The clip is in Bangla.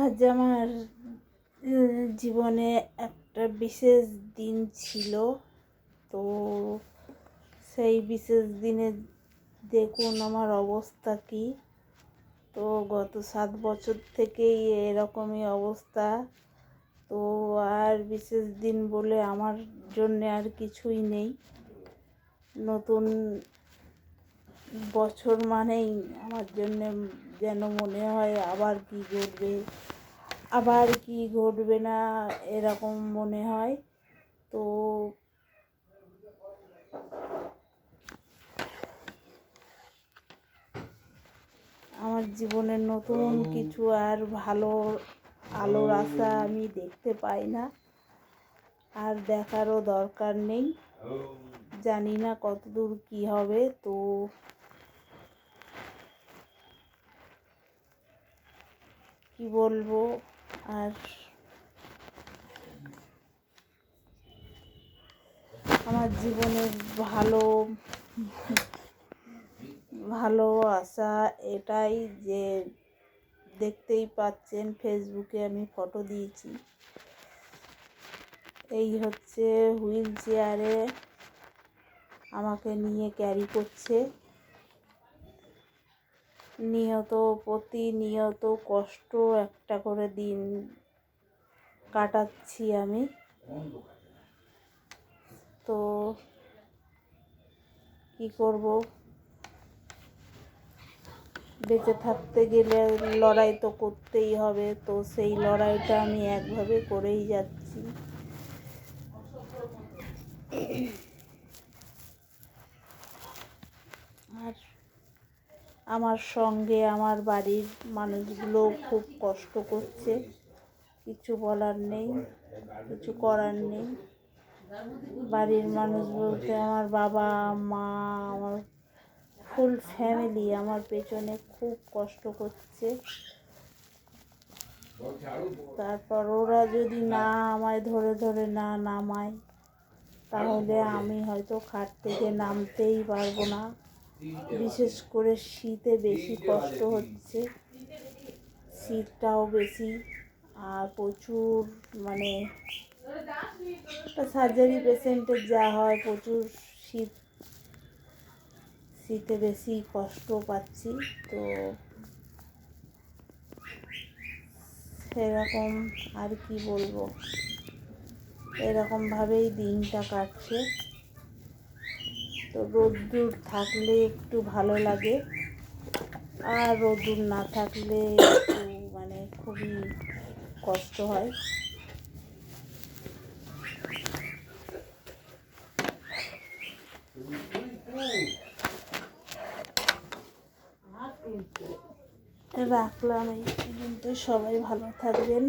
আজ আমার জীবনে একটা বিশেষ দিন ছিল। তো সেই বিশেষ দিনে দেখুন আমার অবস্থা কী। তো গত 7 বছর থেকেই এরকমই অবস্থা। তো আর বিশেষ দিন বলে আমার জন্যে আর কিছুই নেই। নতুন বছর মানেই আমার জন্যে যেন মনে হয় আবার কি ঘটবে, আবার কি ঘটবে না, এরকম মনে হয়। তো আমার জীবনের নতুন কিছু আর ভালো আলোর আশা আমি দেখতে পাই না, আর দেখারও দরকার নেই। জানি না কতদূর কি হবে। তো কি বলবো আর, আমার জীবনের ভালো আশা এটাই যে দেখতেই পাচ্ছেন ফেসবুকে আমি ফটো দিয়েছি। এই হচ্ছে হুইল চেয়ারে আমাকে নিয়ে ক্যারি করছে। প্রতিনিয়ত কষ্ট একটা করে দিন কাটাচ্ছি আমি। তো কি করব, বেঁচে থাকতে গেলে লড়াই তো করতেই হবে। তো সেই লড়াইটা আমি একভাবে করেই যাচ্ছি। আর আমার সঙ্গে আমার বাড়ির মানুষগুলো খুব কষ্ট করছে। কিছু বলার নেই, কিছু করার নেই। বাড়ির মানুষ বলতে আমার বাবা মা, আমার ফুল ফ্যামিলি আমার পেছনে খুব কষ্ট করছে। তারপর ওরা যদি না আমায় ধরে না নামায়, তাহলে আমি হয়তো খাট থেকে নামতেই পারবো না। বিশেষ করে শীতে বেশি কষ্ট হচ্ছে, শীতটাও বেশি। আর প্রচুর সার্জারি পেশেন্টের যা হয়, প্রচুর শীতে বেশি কষ্ট পাচ্ছি। তো সেরকম আর কি বলবো, এরকমভাবেই দিনটা কাটছে। তো রোদ্দুর থাকলে একটু ভালো লাগে, আর রোদ্দুর না থাকলে একটু খুবই কষ্ট হয়। রাখলাম এই পর্যন্ত। সবাই ভালো থাকবেন।